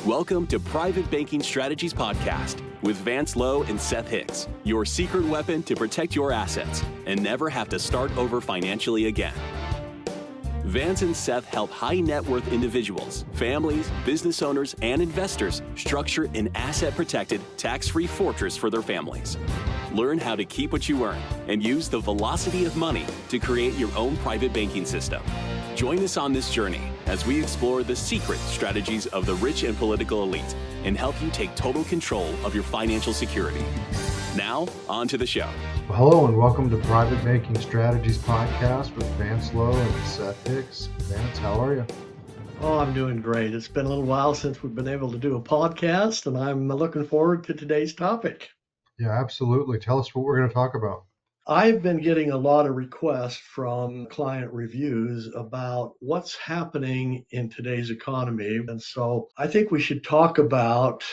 Welcome to Private Banking Strategies Podcast with Vance, Lowe, and Seth Hicks, your secret weapon to protect your assets and never have to start over financially again. Vance and Seth help high net worth individuals, families, business owners, and investors structure an asset-protected, tax-free fortress for their families. Learn how to keep what you earn and use the velocity of money to create your own private banking system. Join us on this journey as we explore the secret strategies of the rich and political elite and help you take total control of your financial security. Now, on to the show. Well, hello and welcome to Private Banking Strategies Podcast with Vance, Lowe, and Seth Hicks. Vance, how are you? Oh, I'm doing great. It's been a little while since we've been able to do a podcast, and I'm looking forward to today's topic. Yeah, absolutely. Tell us what we're going to talk about. I've been getting a lot of requests from client reviews about what's happening in today's economy. And so I think we should talk about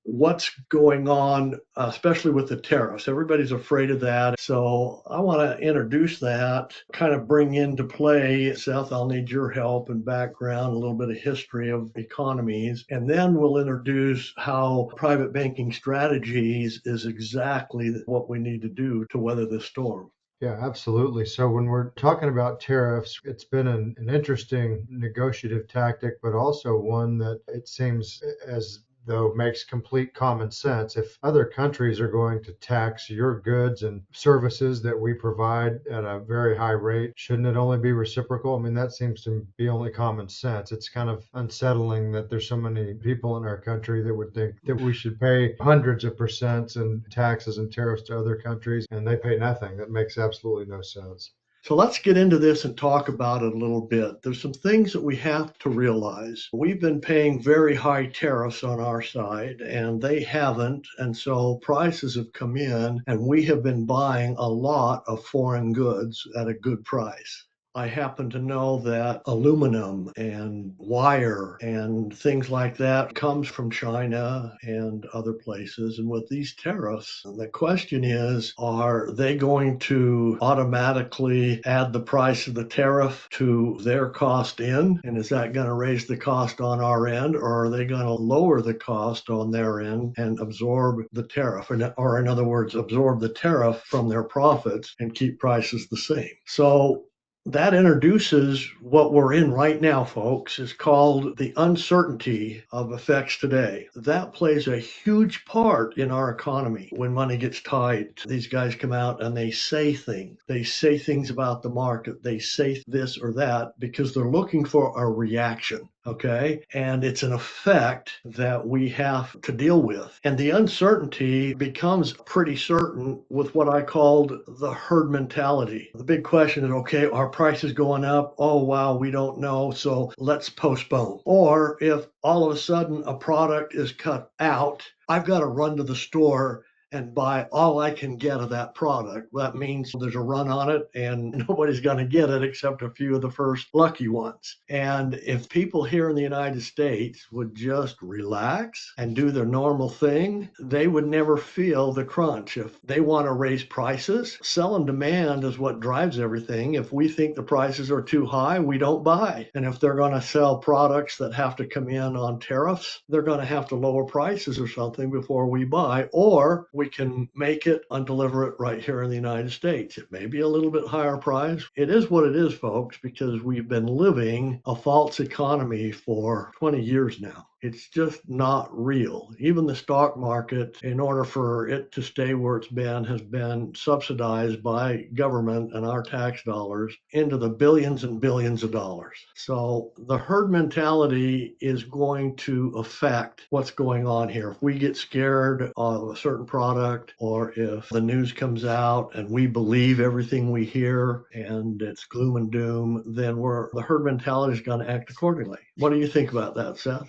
what's going on, especially with the tariffs. Everybody's afraid of that. So I want to introduce that, kind of bring into play, Seth, I'll need your help and background, a little bit of history of economies, and then we'll introduce how private banking strategies is exactly what we need to do to weather this storm. Yeah, absolutely. So when we're talking about tariffs, it's been an interesting negotiative tactic, but also one that it seems as though makes complete common sense. If other countries are going to tax your goods and services that we provide at a very high rate, shouldn't it only be reciprocal? I mean, that seems to be only common sense. It's kind of unsettling that there's so many people in our country that would think that we should pay hundreds of percents in taxes and tariffs to other countries, and they pay nothing. That makes absolutely no sense. So let's get into this and talk about it a little bit. There's some things that we have to realize. We've been paying very high tariffs on our side, and they haven't. And so prices have come in, and we have been buying a lot of foreign goods at a good price. I happen to know that aluminum and wire and things like that comes from China and other places. And with these tariffs, the question is, are they going to automatically add the price of the tariff to their cost in? And is that going to raise the cost on our end? Or are they going to lower the cost on their end and absorb the tariff? Or in other words, absorb the tariff from their profits and keep prices the same? So that introduces what we're in right now, folks. It's called the uncertainty of effects today. That plays a huge part in our economy. When money gets tight, these guys come out and they say things. They say things about the market. They say this or that because they're looking for a reaction. Okay. And it's an effect that we have to deal with. And the uncertainty becomes pretty certain with what I called the herd mentality. The big question is, okay, are prices going up? Oh, wow, we don't know. So let's postpone. Or if all of a sudden a product is cut out, I've got to run to the store and buy all I can get of that product. That means there's a run on it and nobody's going to get it except a few of the first lucky ones. And if people here in the United States would just relax and do their normal thing, they would never feel the crunch. If they want to raise prices, sell and demand is what drives everything. If we think the prices are too high, we don't buy. And if they're going to sell products that have to come in on tariffs, they're going to have to lower prices or something before we buy, or we can make it and deliver it right here in the United States. It may be a little bit higher price. It is what it is, folks, because we've been living a false economy for 20 years now. It's just not real. Even the stock market, in order for it to stay where it's been, has been subsidized by government and our tax dollars into the billions and billions of dollars. So the herd mentality is going to affect what's going on here. If we get scared of a certain product, or if the news comes out and we believe everything we hear and it's gloom and doom, then the herd mentality is going to act accordingly. What do you think about that, Seth?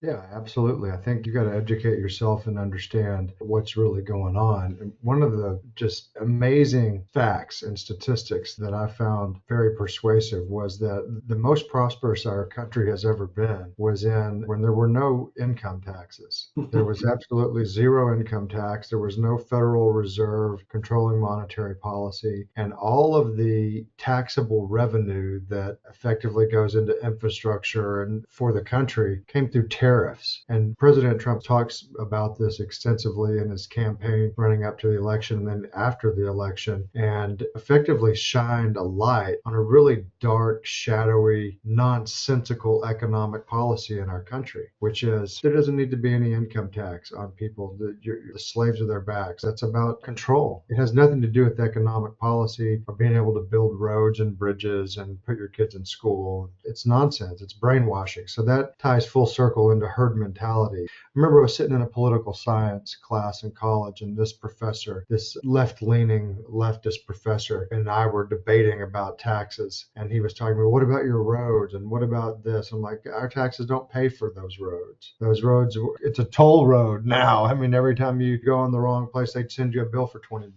Yeah, absolutely. I think you got to educate yourself and understand what's really going on. And one of the just amazing facts and statistics that I found very persuasive was that the most prosperous our country has ever been was when there were no income taxes. There was absolutely zero income tax. There was no Federal Reserve controlling monetary policy. And all of the taxable revenue that effectively goes into infrastructure and for the country came through tariffs tariffs. And President Trump talks about this extensively in his campaign running up to the election and then after the election, and effectively shined a light on a really dark, shadowy, nonsensical economic policy in our country, which is there doesn't need to be any income tax on people. You're the slaves of their backs. That's about control. It has nothing to do with economic policy or being able to build roads and bridges and put your kids in school. It's nonsense. It's brainwashing. So that ties full circle into herd mentality. I remember I was sitting in a political science class in college, and this professor, this left-leaning leftist professor, and I were debating about taxes. And he was talking to me, what about your roads? And what about this? I'm like, our taxes don't pay for those roads. Those roads, it's a toll road now. I mean, every time you go in the wrong place, they'd send you a bill for $20.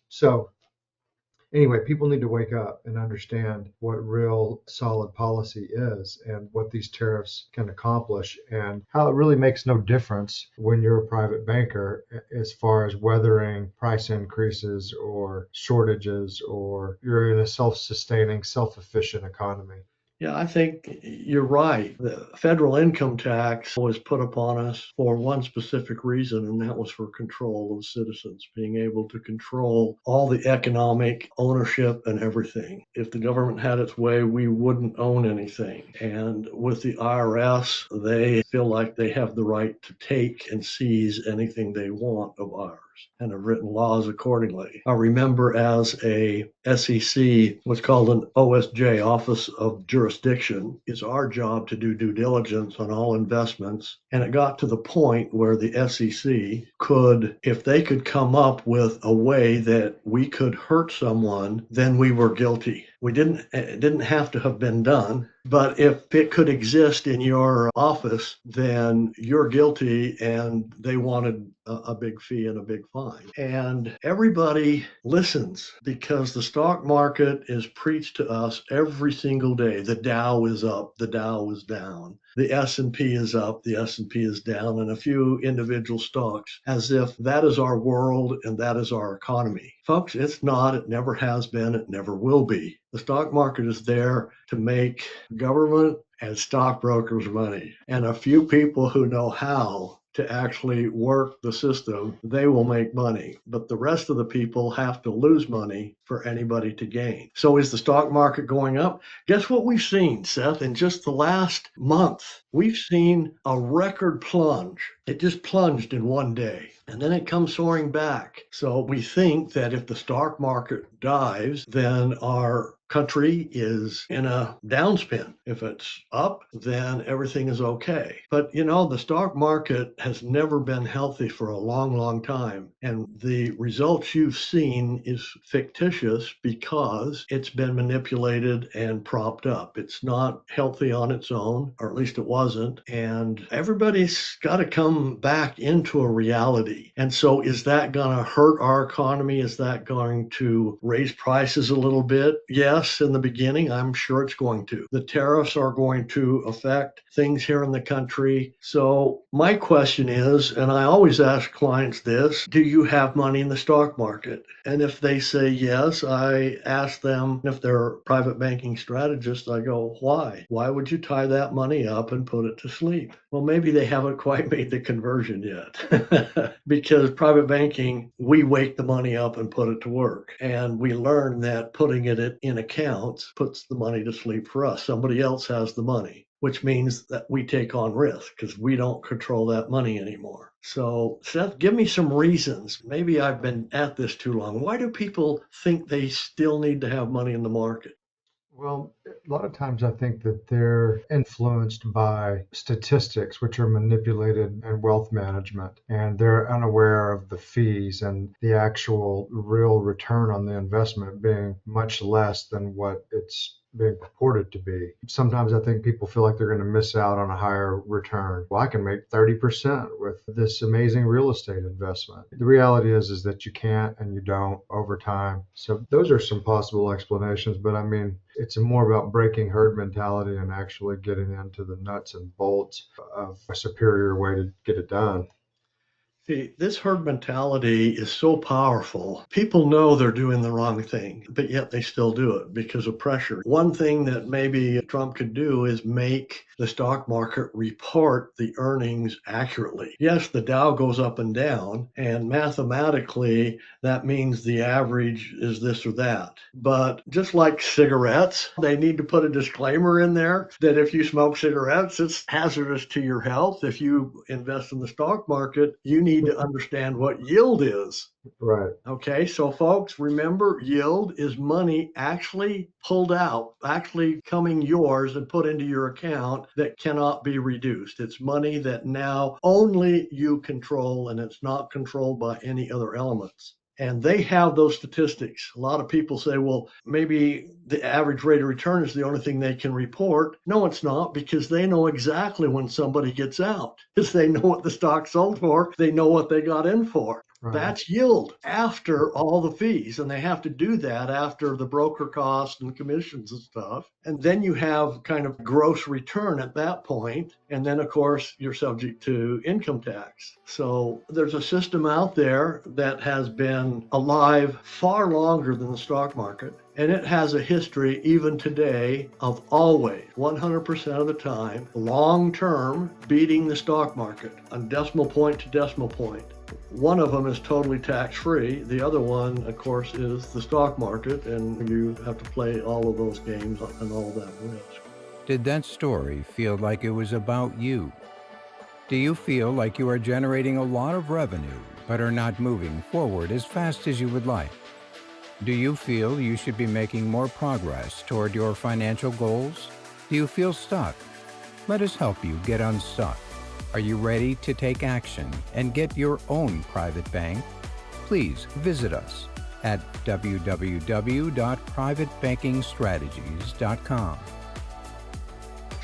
So anyway, people need to wake up and understand what real solid policy is and what these tariffs can accomplish and how it really makes no difference when you're a private banker as far as weathering price increases or shortages, or you're in a self-sustaining, self-efficient economy. Yeah, I think you're right. The federal income tax was put upon us for one specific reason, and that was for control of citizens, being able to control all the economic ownership and everything. If the government had its way, we wouldn't own anything. And with the IRS, they feel like they have the right to take and seize anything they want of ours, and have written laws accordingly. I remember as a SEC, what's called an OSJ, Office of Jurisdiction. It's our job to do due diligence on all investments. And it got to the point where the SEC could, if they could come up with a way that we could hurt someone, then we were guilty. It didn't have to have been done, but if it could exist in your office, then you're guilty, and they wanted a big fee and a big fine. And everybody listens because the stock market is preached to us every single day. The Dow is up, the Dow is down. The S&P is up, the S&P is down, and a few individual stocks, as if that is our world and that is our economy. Folks, it's not. It never has been. It never will be. The stock market is there to make government and stockbrokers money. And a few people who know how to actually work the system, they will make money. But the rest of the people have to lose money for anybody to gain. So is the stock market going up? Guess what we've seen, Seth? In just the last month, we've seen a record plunge. It just plunged in one day, and then it comes soaring back. So we think that if the stock market dives, then our country is in a downspin. If it's up, then everything is okay. But the stock market has never been healthy for a long, long time. And the results you've seen is fictitious because it's been manipulated and propped up. It's not healthy on its own, or at least it wasn't. And everybody's got to come back into a reality. And so is that going to hurt our economy? Is that going to raise prices a little bit? Yes, in the beginning, I'm sure it's going to. The tariffs are going to affect things here in the country. So my question is, and I always ask clients this, do you have money in the stock market? And if they say yes, I ask them, if they're private banking strategists, I go, why? Why would you tie that money up and put it to sleep? Well, maybe they haven't quite made the conversion yet. Because private banking, we wake the money up and put it to work. And we learn that putting it in accounts puts the money to sleep for us. Somebody else has the money, which means that we take on risk because we don't control that money anymore. So, Seth, give me some reasons. Maybe I've been at this too long. Why do people think they still need to have money in the market? Well, a lot of times I think that they're influenced by statistics, which are manipulated in wealth management, and they're unaware of the fees and the actual real return on the investment being much less than what it's being purported to be. Sometimes I think people feel like they're going to miss out on a higher return. Well, I can make 30% with this amazing real estate investment. The reality is that you can't and you don't over time. So those are some possible explanations, but I mean, it's more about breaking herd mentality and actually getting into the nuts and bolts of a superior way to get it done. See, this herd mentality is so powerful. People know they're doing the wrong thing, but yet they still do it because of pressure. One thing that maybe Trump could do is make the stock market report the earnings accurately. Yes, the Dow goes up and down, and mathematically, that means the average is this or that. But just like cigarettes, they need to put a disclaimer in there that if you smoke cigarettes, it's hazardous to your health. If you invest in the stock market, you need to understand what yield is. Right. Okay, so folks, remember yield is money actually pulled out, actually coming yours and put into your account that cannot be reduced. It's money that now only you control and it's not controlled by any other elements. And they have those statistics. A lot of people say, well, maybe the average rate of return is the only thing they can report. No, it's not, because they know exactly when somebody gets out, because they know what the stock sold for. They know what they got in for. Right. That's yield after all the fees. And they have to do that after the broker costs and commissions and stuff. And then you have kind of gross return at that point. And then, of course, you're subject to income tax. So there's a system out there that has been alive far longer than the stock market. And it has a history, even today, of always, 100% of the time, long term, beating the stock market on decimal point to decimal point. One of them is totally tax-free. The other one, of course, is the stock market, and you have to play all of those games and all that risk. Did that story feel like it was about you? Do you feel like you are generating a lot of revenue, but are not moving forward as fast as you would like? Do you feel you should be making more progress toward your financial goals? Do you feel stuck? Let us help you get unstuck. Are you ready to take action and get your own private bank? Please visit us at www.privatebankingstrategies.com.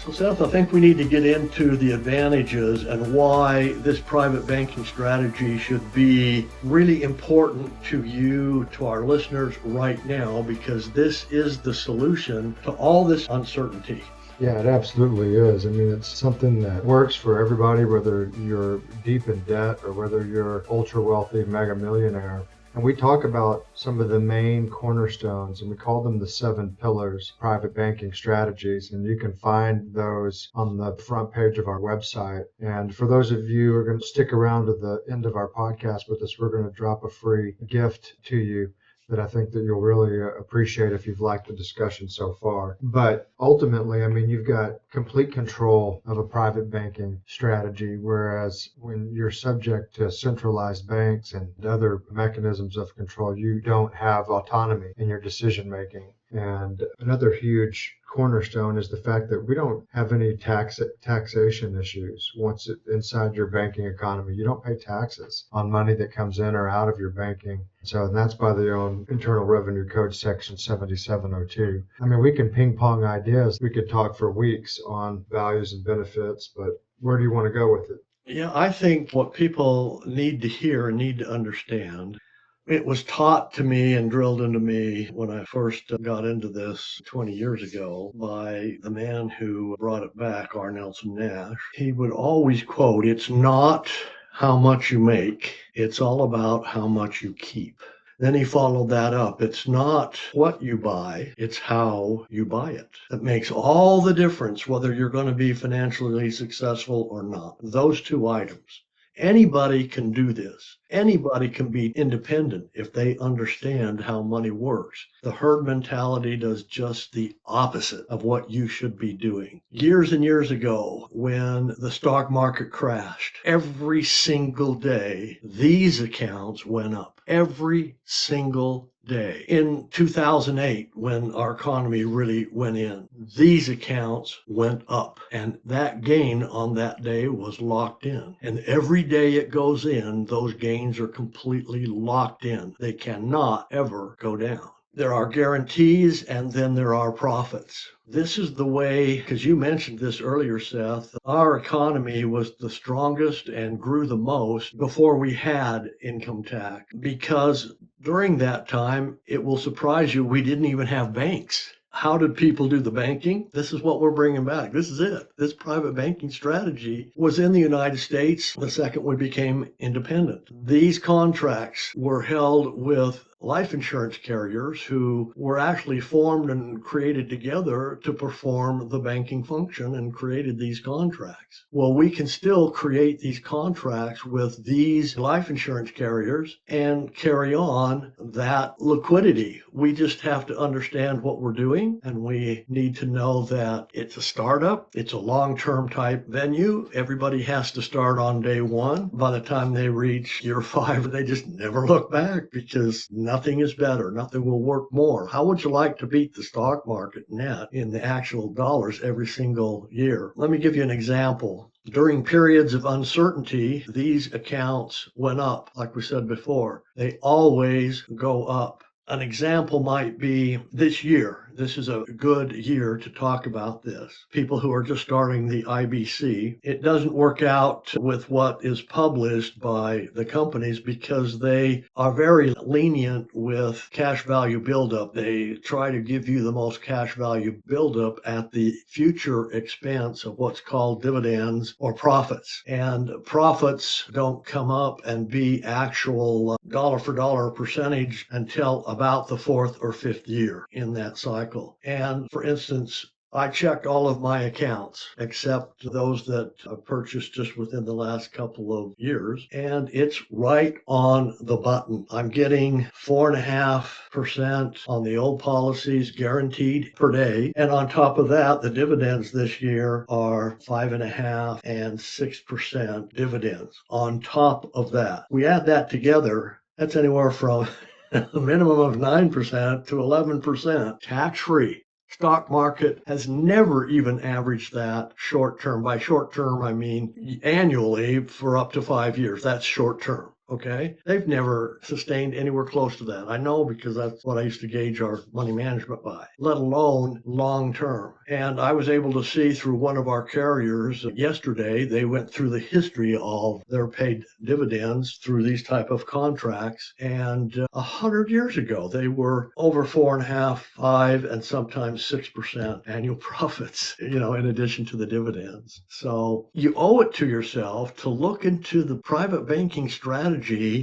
So Seth, I think we need to get into the advantages and why this private banking strategy should be really important to you, to our listeners right now, because this is the solution to all this uncertainty. Yeah, it absolutely is. I mean, it's something that works for everybody, whether you're deep in debt or whether you're ultra wealthy mega millionaire. And we talk about some of the main cornerstones, and we call them the 7 pillars private banking strategies. And you can find those on the front page of our website. And for those of you who are going to stick around to the end of our podcast with us, we're going to drop a free gift to you that I think that you'll really appreciate if you've liked the discussion so far. But ultimately, I mean, you've got complete control of a private banking strategy, whereas when you're subject to centralized banks and other mechanisms of control, you don't have autonomy in your decision making. And another huge cornerstone is the fact that we don't have any taxation issues once inside your banking economy. You don't pay taxes on money that comes in or out of your banking. So that's by the Internal Revenue Code Section 7702. I mean, we can ping pong ideas. We could talk for weeks on values and benefits, but where do you want to go with it? Yeah, I think what people need to hear and need to understand, it was taught to me and drilled into me when I first got into this 20 years ago by the man who brought it back, R. Nelson Nash. He would always quote, "It's not how much you make, it's all about how much you keep." Then he followed that up. It's not what you buy, it's how you buy it. That makes all the difference whether you're going to be financially successful or not. Those 2 items. Anybody can do this. Anybody can be independent if they understand how money works. The herd mentality does just the opposite of what you should be doing. Years and years ago, when the stock market crashed, every single day, these accounts went up. Every single day. In 2008, when our economy really went in, these accounts went up, and that gain on that day was locked in. And every day it goes in, those gains are completely locked in. They cannot ever go down. There are guarantees, and then there are profits. This is the way, because you mentioned this earlier, Seth, our economy was the strongest and grew the most before we had income tax, because during that time, it will surprise you, we didn't even have banks. How did people do the banking? This is what we're bringing back. This is it. This private banking strategy was in the United States the second we became independent. These contracts were held with life insurance carriers who were actually formed and created together to perform the banking function and created these contracts. Well, we can still create these contracts with these life insurance carriers and carry on that liquidity. We just have to understand what we're doing, and we need to know that it's a startup, it's a long-term type venue. Everybody has to start on day one. By the time they reach year 5, they just never look back because nothing is better. Nothing will work more. How would you like to beat the stock market net in the actual dollars every single year? Let me give you an example. During periods of uncertainty, these accounts went up. Like we said before, they always go up. An example might be this year. This is a good year to talk about this. People who are just starting the IBC, it doesn't work out with what is published by the companies because they are very lenient with cash value buildup. They try to give you the most cash value buildup at the future expense of what's called dividends or profits. And profits don't come up and be actual dollar for dollar percentage until about the 4th or 5th year in that cycle. And for instance, I checked all of my accounts except those that I purchased just within the last couple of years, and it's right on the button. I'm getting 4.5% on the old policies guaranteed per day, and on top of that, the dividends this year are 5.5% and 6% dividends. On top of that, we add that together, that's anywhere from a minimum of 9% to 11% tax-free. Stock market has never even averaged that short term. By short term, I mean annually for up to 5 years. That's short term. Okay. They've never sustained anywhere close to that. I know because that's what I used to gauge our money management by, let alone long term. And I was able to see through one of our carriers yesterday, they went through the history of their paid dividends through these type of contracts. And 100 years ago, they were over 4.5%, 5%, and sometimes 6% annual profits, in addition to the dividends. So you owe it to yourself to look into the private banking strategy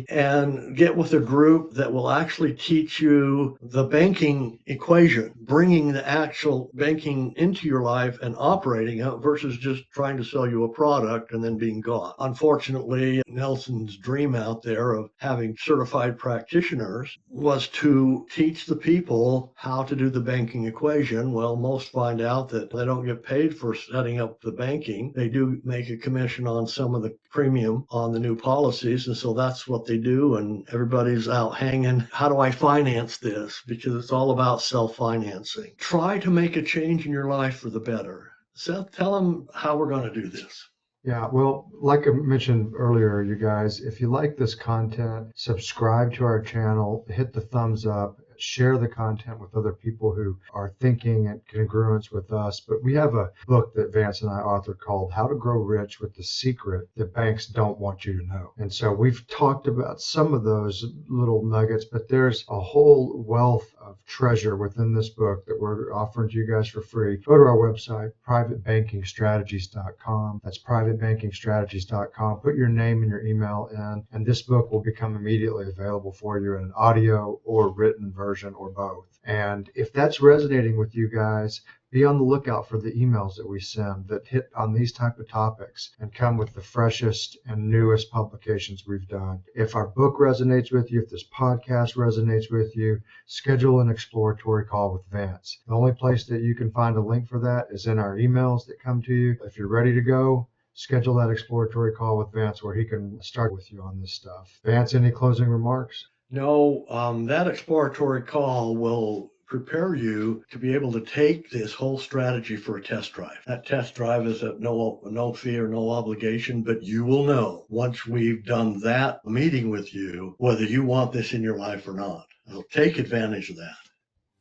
and get with a group that will actually teach you the banking equation, bringing the actual banking into your life and operating it versus just trying to sell you a product and then being gone. Unfortunately, Nelson's dream out there of having certified practitioners was to teach the people how to do the banking equation. Well, most find out that they don't get paid for setting up the banking. They do make a commission on some of the premium on the new policies, and so that's what they do, and everybody's out hanging. How do I finance this? Because it's all about self-financing. Try to make a change in your life for the better. Seth, tell them how we're going to do this. Yeah, well, like I mentioned earlier, you guys, if you like this content, subscribe to our channel, hit the thumbs up, share the content with other people who are thinking in congruence with us. But we have a book that Vance and I authored called How to Grow Rich with the Secret That Banks Don't Want You to Know. And so we've talked about some of those little nuggets, but there's a whole wealth of treasure within this book that we're offering to you guys for free. Go to our website, privatebankingstrategies.com. That's privatebankingstrategies.com. Put your name and your email in, and this book will become immediately available for you in an audio or written version or both. And if that's resonating with you guys, be on the lookout for the emails that we send that hit on these type of topics and come with the freshest and newest publications we've done. If our book resonates with you, if this podcast resonates with you, schedule an exploratory call with Vance. The only place that you can find a link for that is in our emails that come to you. If you're ready to go, schedule that exploratory call with Vance where he can start with you on this stuff. Vance, any closing remarks? No, that exploratory call will prepare you to be able to take this whole strategy for a test drive. That test drive is at no fee or no obligation, but you will know once we've done that meeting with you whether you want this in your life or not. So take advantage of that.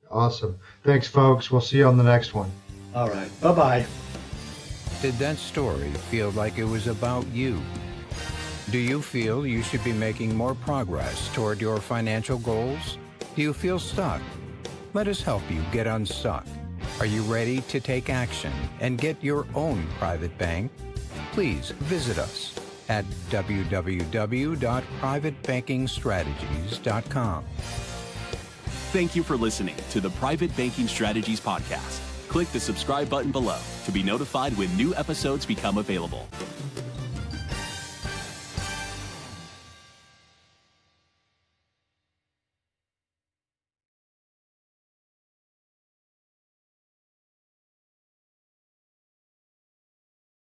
Awesome. Thanks, folks. We'll see you on the next one. All right. Bye-bye. Did that story feel like it was about you? Do you feel you should be making more progress toward your financial goals? Do you feel stuck? Let us help you get unstuck. Are you ready to take action and get your own private bank? Please visit us at www.privatebankingstrategies.com. Thank you for listening to the Private Banking Strategies Podcast. Click the subscribe button below to be notified when new episodes become available.